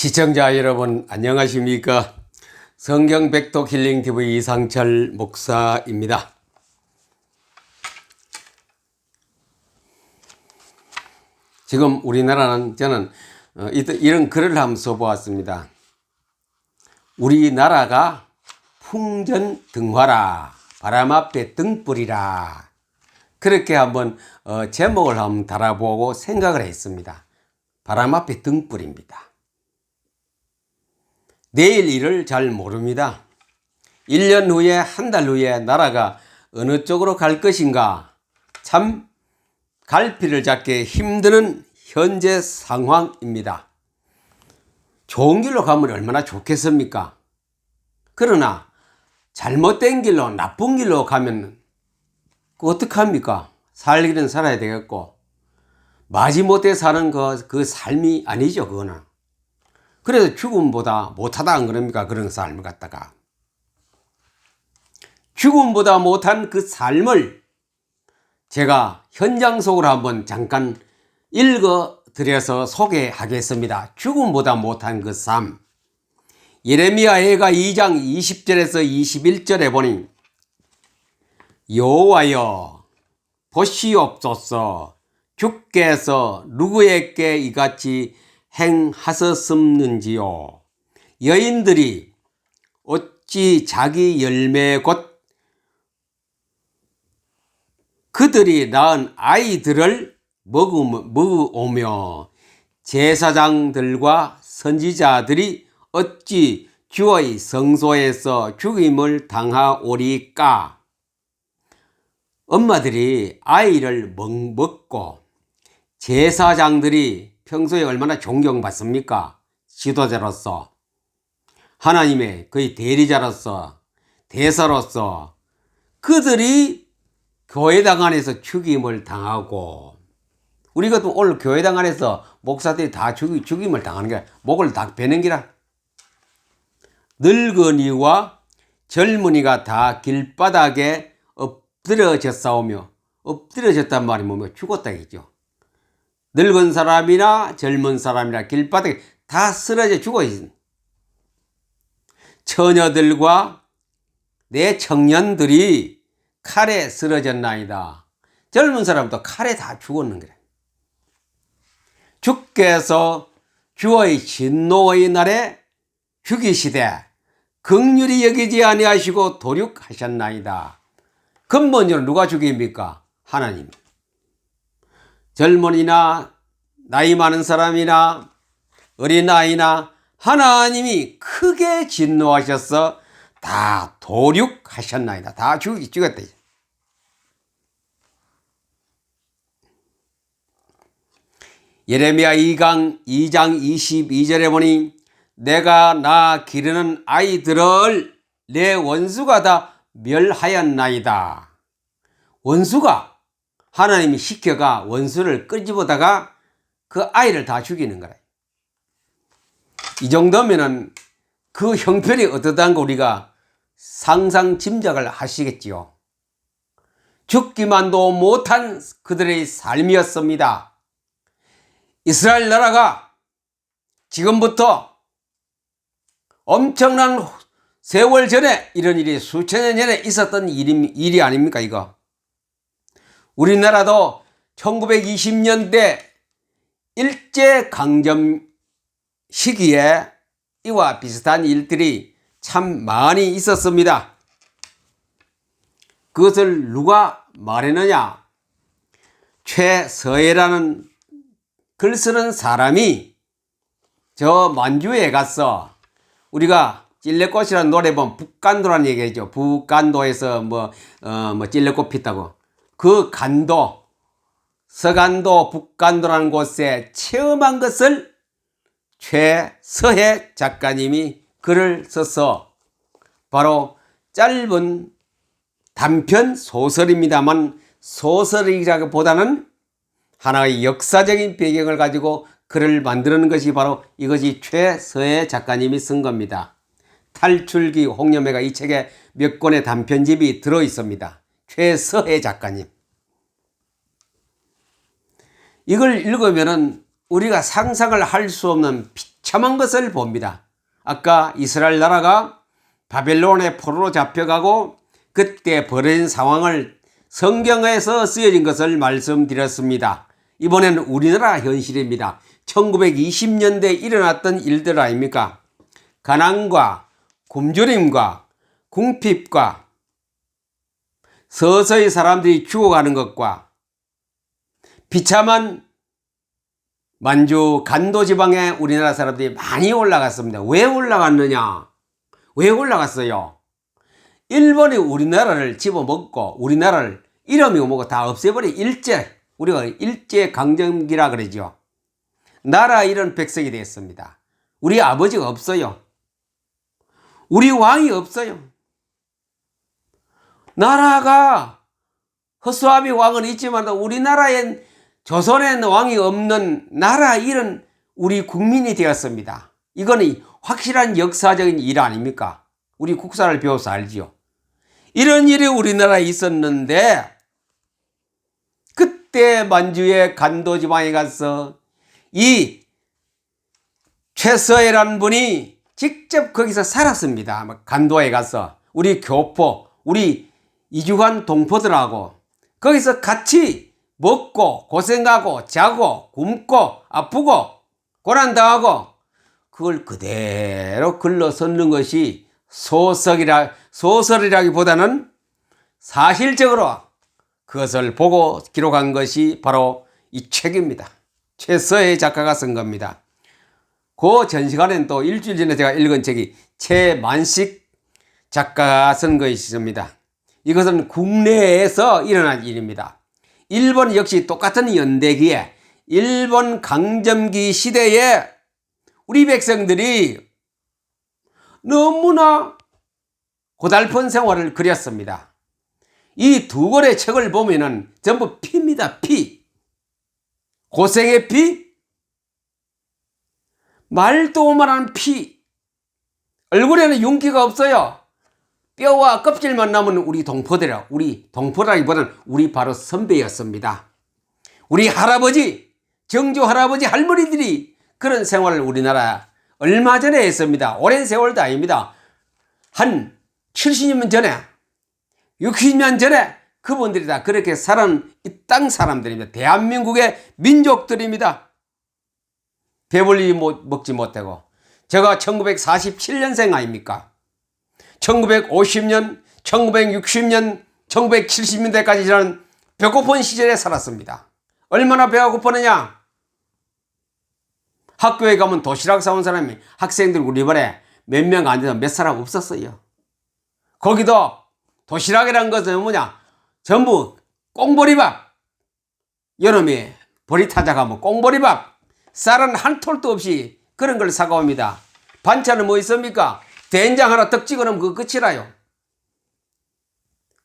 시청자 여러분 안녕하십니까? 성경 백독 힐링 TV 이상철 목사입니다. 지금 우리나라는 저는 이런 글을 한번 써보았습니다. 우리나라가 풍전등화라 바람 앞에 등불이라, 그렇게 한번 제목을 한번 달아보고 생각을 했습니다. 바람 앞에 등불입니다. 내일 일을 잘 모릅니다. 1년 후에, 한 달 후에 나라가 어느 쪽으로 갈 것인가, 참 갈피를 잡기 힘드는 현재 상황입니다. 좋은 길로 가면 얼마나 좋겠습니까? 그러나 잘못된 길로, 나쁜 길로 가면 어떡합니까? 살 길은 살아야 되겠고, 마지못해 사는 그 삶이 아니죠, 그거는. 그래서 죽음보다 못하다 안 그럽니까? 그런 삶을 갖다가. 죽음보다 못한 그 삶을 제가 현장 속으로 한번 잠깐 읽어드려서 소개하겠습니다. 죽음보다 못한 그 삶. 예레미야해가 2장 20절에서 21절에 보니, 여호와여 보시옵소서, 주께서 누구에게 이같이 행하셨음는지요. 여인들이 어찌 자기 열매 곧 그들이 낳은 아이들을 먹으며 제사장들과 선지자들이 어찌 주의 성소에서 죽임을 당하오리까. 엄마들이 아이를 먹고, 제사장들이 평소에 얼마나 존경받습니까? 지도자로서, 하나님의 거의 대리자로서, 대사로서 그들이 교회당 안에서 죽임을 당하고, 우리가 또 오늘 교회당 안에서 목사들이 다 죽임을 당하는 게 목을 다 베는 기라. 늙은이와 젊은이가 다 길바닥에 엎드려졌사오며, 엎드려졌단 말이 뭐며 죽었다겠죠. 늙은 사람이나 젊은 사람이나 길바닥에 다 쓰러져 죽어 있습니다. 처녀들과 내 청년들이 칼에 쓰러졌나이다. 젊은 사람도 칼에 다 죽었는 거래. 주께서 주의 진노의 날에 죽이시되 긍휼히 여기지 아니하시고 도륙하셨나이다. 근본적으로 누가 죽입니까? 하나님. 젊은이나 나이 많은 사람이나 어린아이나 하나님이 크게 진노하셔서 다 도륙하셨나이다. 다 죽였다. 예레미야 2장 22절에 보니, 내가 나 기르는 아이들을 내 원수가 다 멸하였나이다. 원수가, 하나님이 시켜가 원수를 끄집어다가 그 아이를 다 죽이는 거라. 이 정도면은 그 형편이 어떠다는 거 우리가 상상 짐작을 하시겠지요. 죽기만도 못한 그들의 삶이었습니다. 이스라엘 나라가 지금부터 엄청난 세월 전에, 이런 일이 수천 년 전에 있었던 일이 아닙니까, 이거? 우리나라도 1920년대 일제강점 시기에 이와 비슷한 일들이 참 많이 있었습니다. 그것을 누가 말했느냐? 최서해라는 글 쓰는 사람이 저 만주에 가서, 우리가 찔레꽃이라는 노래 보면 북간도라는 얘기죠. 북간도에서 찔레꽃 피다고. 그 간도, 서간도, 북간도라는 곳에 체험한 것을 최서해 작가님이 글을 써서, 바로 짧은 단편 소설입니다만, 소설이라기보다는 하나의 역사적인 배경을 가지고 글을 만드는 것이 바로 이것이 최서해 작가님이 쓴 겁니다. 탈출기 홍여매가 이 책에 몇 권의 단편집이 들어있습니다. 최서해 작가님. 이걸 읽으면은 우리가 상상을 할 수 없는 비참한 것을 봅니다. 아까 이스라엘 나라가 바벨론의 포로로 잡혀가고 그때 벌어진 상황을 성경에서 쓰여진 것을 말씀드렸습니다. 이번에는 우리나라 현실입니다. 1920년대에 일어났던 일들 아닙니까? 가난과 굶주림과 궁핍과 서서히 사람들이 죽어가는 것과 비참한 만주 간도 지방에 우리나라 사람들이 많이 올라갔습니다. 왜 올라갔느냐? 왜 올라갔어요? 일본이 우리나라를 집어먹고 우리나라를 이름이 뭐고 다 없애버린 우리가 일제강점기라 그러죠. 나라 잃은 백성이 됐습니다. 우리 아버지가 없어요. 우리 왕이 없어요. 나라가 허수아비 왕은 있지만 우리나라엔 조선엔 왕이 없는 나라 잃은 우리 국민이 되었습니다. 이거는 확실한 역사적인 일 아닙니까? 우리 국사를 배워서 알지요. 이런 일이 우리나라에 있었는데 그때 만주의 간도지방에 가서 이 최서해라는 분이 직접 거기서 살았습니다. 간도에 가서 우리 교포, 우리 이주간 동포들하고 거기서 같이 먹고 고생하고 자고 굶고 아프고 고난당하고 그걸 그대로 글로 썼는 것이 소설이라기보다는 사실적으로 그것을 보고 기록한 것이 바로 이 책입니다. 최서해 작가가 쓴 겁니다. 그 전 시간엔 또 일주일 전에 제가 읽은 책이 최만식 작가가 쓴 것이 있습니다. 이것은 국내에서 일어난 일입니다. 일본 역시 똑같은 연대기에 일본 강점기 시대에 우리 백성들이 너무나 고달픈 생활을 그렸습니다. 이 두 권의 책을 보면은 전부 피입니다. 피. 고생의 피, 말도 못하는 피. 얼굴에는 윤기가 없어요. 뼈와 껍질만 남은 우리 동포들이라, 우리 동포라기보다는 우리 바로 선배였습니다. 우리 할아버지, 정조 할아버지 할머니들이 그런 생활을 우리나라 얼마 전에 했습니다. 오랜 세월도 아닙니다. 한 70년 전에 60년 전에 그분들이 다 그렇게 살은 이 땅 사람들입니다. 대한민국의 민족들입니다. 배불리 먹지 못하고. 제가 1947년생 아닙니까? 1950년, 1960년, 1970년대까지 저는 배고픈 시절에 살았습니다. 얼마나 배가 고팠느냐? 학교에 가면 도시락 사온 사람이 학생들 우리 반에 몇 명 안 돼서 몇 사람 없었어요. 거기도 도시락이란 것은 뭐냐? 전부 꽁보리밥. 여름에 보리 타자 가면 꽁보리밥. 쌀은 한 톨도 없이 그런 걸 사가옵니다. 반찬은 뭐 있습니까? 된장 하나 떡 찍어 놓으면 그거 끝이라요.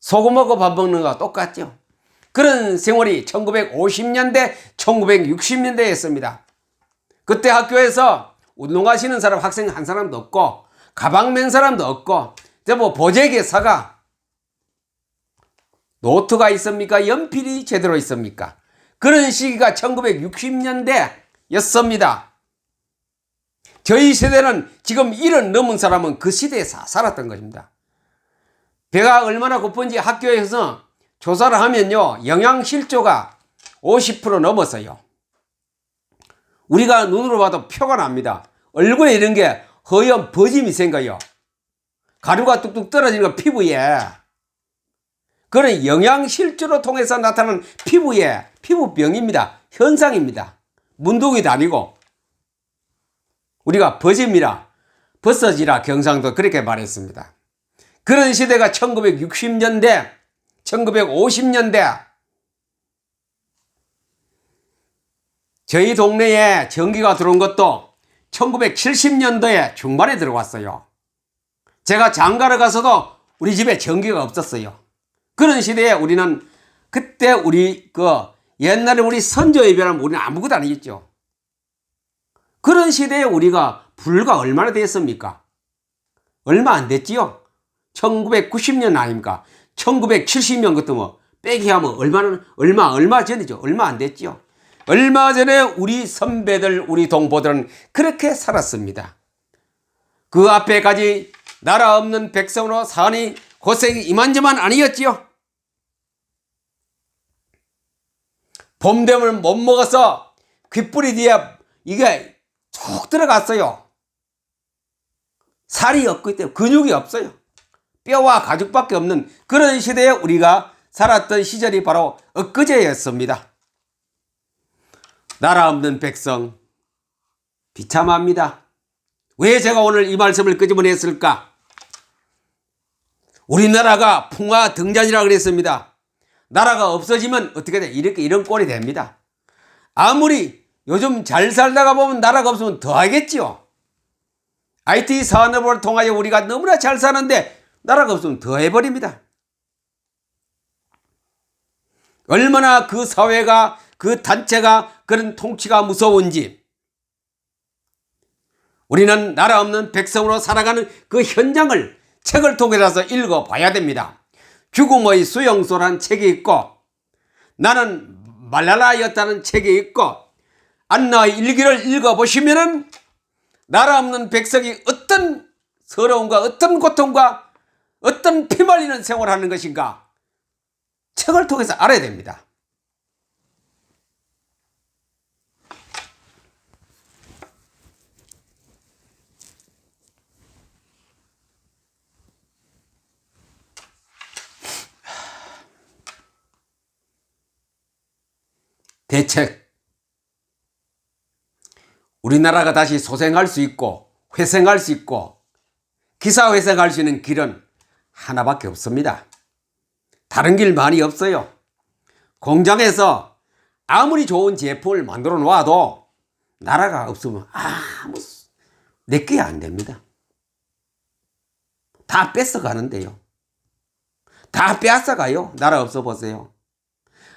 소금하고 밥 먹는 거와 똑같죠. 그런 생활이 1950년대, 1960년대였습니다. 그때 학교에서 운동 가시는 사람 학생 한 사람도 없고 가방 맨 사람도 없고 뭐 보재기 사과 노트가 있습니까? 연필이 제대로 있습니까? 그런 시기가 1960년대였습니다. 저희 세대는 지금 1은 넘은 사람은 그 시대에 살았던 것입니다. 배가 얼마나 고픈지 학교에서 조사를 하면요, 영양실조가 50% 넘었어요. 우리가 눈으로 봐도 표가 납니다. 얼굴에 이런 게 허연 버짐이 생겨요. 가루가 뚝뚝 떨어지는 거 피부에. 그런 영양실조로 통해서 나타나는 피부병입니다. 현상입니다. 문둥이도 아니고. 우리가 버짐이라, 버섯이라 경상도 그렇게 말했습니다. 그런 시대가 1960년대, 1950년대. 저희 동네에 전기가 들어온 것도 1970년도에 중반에 들어왔어요. 제가 장가를 가서도 우리 집에 전기가 없었어요. 그런 시대에 우리는 그때 옛날에 우리 선조에 비하면 우리는 아무것도 아니겠죠. 그런 시대에 우리가 불과 얼마나 됐습니까? 얼마 안 됐지요? 1990년 아닙니까? 1970년 것도 뭐 빼기 하면 얼마 전이죠. 얼마 안 됐지요. 얼마 전에 우리 선배들, 우리 동포들은 그렇게 살았습니다. 그 앞에까지 나라 없는 백성으로 사니 고생이 이만저만 아니었지요. 봄 되면 못 먹어서 귓불이 뒤에 이게 쭉 들어갔어요. 살이 없기 때문에 근육이 없어요. 뼈와 가죽밖에 없는 그런 시대에 우리가 살았던 시절이 바로 엊그제였습니다. 나라 없는 백성 비참합니다. 왜 제가 오늘 이 말씀을 끄집어냈을까? 우리나라가 풍화등잔이라고 그랬습니다. 나라가 없어지면 어떻게 돼? 이런 꼴이 됩니다. 아무리 요즘 잘 살다가 보면 나라가 없으면 더 하겠지요. IT 산업을 통하여 우리가 너무나 잘 사는데 나라가 없으면 더 해버립니다. 얼마나 그 사회가, 그 단체가, 그런 통치가 무서운지 우리는 나라 없는 백성으로 살아가는 그 현장을 책을 통해서 읽어봐야 됩니다. 죽음의 수용소라는 책이 있고, 나는 말랄라였다는 책이 있고, 안나의 일기를 읽어보시면은 나라 없는 백성이 어떤 서러움과 어떤 고통과 어떤 피말리는 생활을 하는 것인가 책을 통해서 알아야 됩니다. 대책, 우리나라가 다시 소생할 수 있고 회생할 수 있고 기사회생할 수 있는 길은 하나밖에 없습니다. 다른 길 많이 없어요. 공장에서 아무리 좋은 제품을 만들어 놓아도 나라가 없으면 아무 내게 안 됩니다. 다 뺏어가는데요. 다 빼앗아가요. 나라 없어 보세요.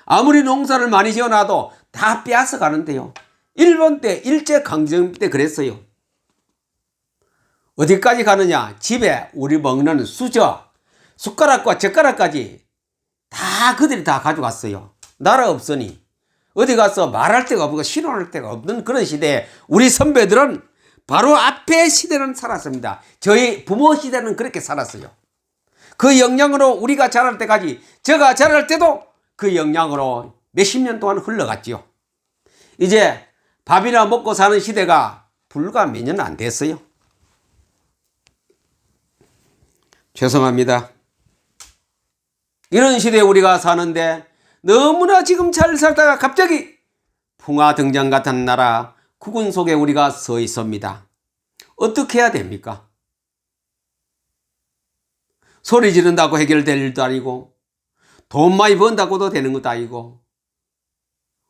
아무리 농사를 많이 지어놔도 다 빼앗아가는데요. 일본 때 일제강점기 때 그랬어요. 어디까지 가느냐? 집에 우리 먹는 수저, 숟가락과 젓가락까지 다 그들이 다 가져갔어요. 나라 없으니 어디 가서 말할 데가 없고 신호할 데가 없는 그런 시대에 우리 선배들은 바로 앞에 시대는 살았습니다. 저희 부모 시대는 그렇게 살았어요. 그 영향으로 우리가 자랄 때까지, 제가 자랄 때도 그 영향으로 몇십 년 동안 흘러갔지요. 이제 밥이나 먹고 사는 시대가 불과 몇 년 안 됐어요. 죄송합니다. 이런 시대에 우리가 사는데 너무나 지금 잘 살다가 갑자기 풍화등잔 같은 나라 국은 속에 우리가 서 있습니다. 어떻게 해야 됩니까? 소리 지른다고 해결될 일도 아니고 돈 많이 번다고도 되는 것도 아니고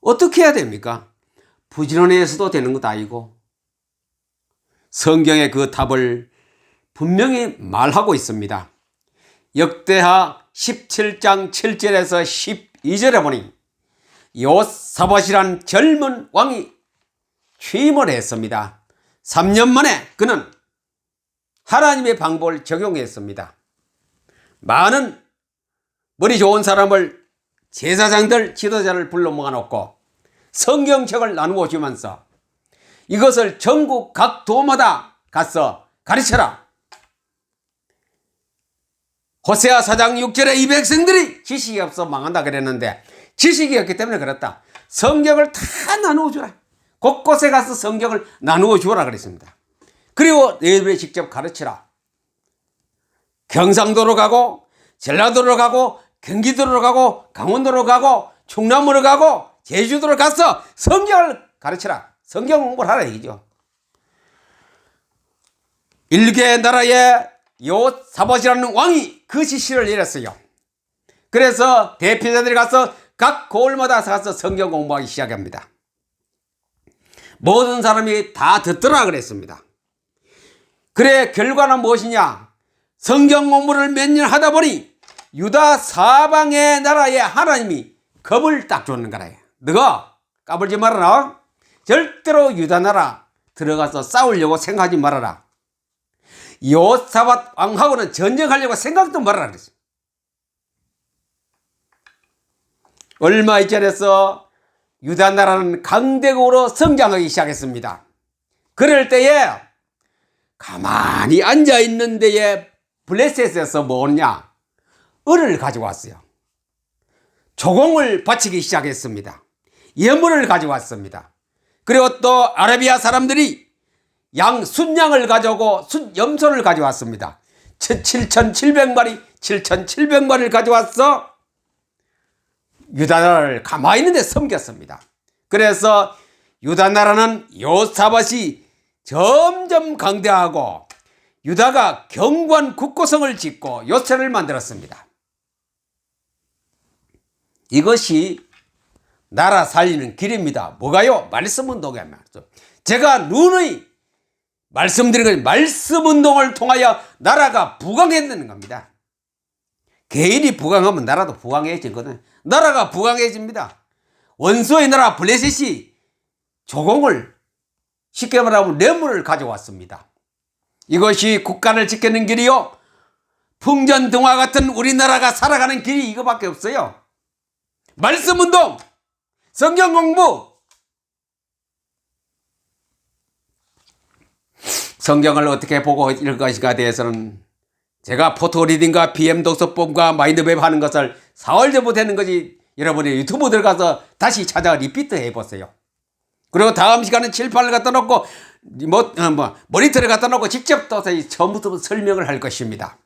어떻게 해야 됩니까? 부지런해서도 되는 것도 아니고 성경의 그 답을 분명히 말하고 있습니다. 역대하 17장 7절에서 12절에 보니 여호사밧이란 젊은 왕이 취임을 했습니다. 3년 만에 그는 하나님의 방법을 적용했습니다. 많은 머리 좋은 사람을 제사장들 지도자를 불러 모아놓고 성경책을 나누어 주면서 이것을 전국 각 도마다 가서 가르쳐라. 호세아 4장 6절에 이 백성들이 지식이 없어 망한다 그랬는데 지식이 없기 때문에 그렇다. 성경을 다 나누어 주라. 곳곳에 가서 성경을 나누어 주라 그랬습니다. 그리고 너희들이 직접 가르치라. 경상도로 가고 전라도로 가고 경기도로 가고 강원도로 가고 충남으로 가고 제주도로 가서 성경을 가르치라. 성경 공부를 하라 얘기죠. 일개 나라의 여호사밧이라는 왕이 그 지시를 내렸어요. 그래서 대표자들이 가서 각 고을마다 가서 성경 공부하기 시작합니다. 모든 사람이 다 듣더라 그랬습니다. 그래 결과는 무엇이냐? 성경 공부를 몇 년 하다 보니 유다 사방의 나라에 하나님이 겁을 딱 줬는 거라요. 너가 까불지 말아라. 절대로 유다 나라 들어가서 싸우려고 생각하지 말아라. 여호사밧 왕하고는 전쟁하려고 생각도 말아라 그랬어요. 얼마 이전에서 유다 나라는 강대국으로 성장하기 시작했습니다. 그럴 때에 가만히 앉아있는 데에 블레셋에서 뭐냐? 을을 가져왔어요. 조공을 바치기 시작했습니다. 예물을 가져왔습니다. 그리고 또 아라비아 사람들이 순양을 가져오고 염소를 가져왔습니다. 7,700마리를 가져왔어 유다 나라를 가만히 있는 데 섬겼습니다. 그래서 유다 나라는 요사밧이 점점 강대하고 유다가 견고한 국고성을 짓고 요새를 만들었습니다. 이것이 나라 살리는 길입니다. 뭐가요? 말씀운동이야. 제가 누누이 말씀드린 것, 말씀운동을 통하여 나라가 부강해지는 겁니다. 개인이 부강하면 나라도 부강해지거든요. 나라가 부강해집니다. 원수의 나라 블레셋이 조공을 쉽게 말하면 뇌물을 가져왔습니다. 이것이 국가를 지키는 길이요. 풍전등화 같은 우리나라가 살아가는 길이 이거밖에 없어요. 말씀운동, 성경공부. 성경을 어떻게 보고 읽을 것인가에 대해서는 제가 포토리딩과 BM독서법과 마인드맵 하는 것을 4월 전부터 하는 것이 여러분이 유튜브 들어가서 다시 찾아 리피트 해보세요. 그리고 다음 시간은 칠판을 갖다 놓고 모니터를 갖다 놓고 직접 또 처음부터 설명을 할 것입니다.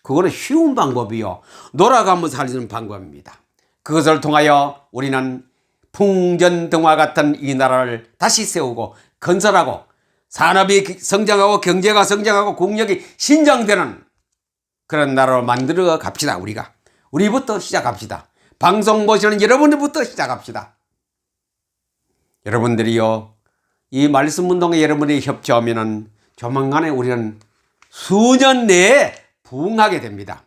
그거는 쉬운 방법이요. 돌아가면서 하는 방법입니다. 그것을 통하여 우리는 풍전등화 같은 이 나라를 다시 세우고 건설하고 산업이 성장하고 경제가 성장하고 국력이 신장되는 그런 나라로 만들어 갑시다. 우리부터 시작합시다. 방송 보시는 여러분들부터 시작합시다. 여러분들이요, 이 말씀운동에 여러분이 협조하면은 조만간에 우리는 수년 내에 부흥하게 됩니다.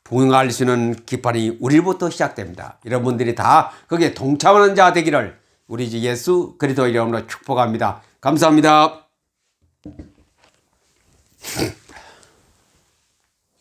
부흥할 수 있는 기판이 우리부터 시작됩니다. 여러분들이 다 거기에 동참하는 자 되기를 우리 주 예수 그리스도 이름으로 축복합니다. 감사합니다.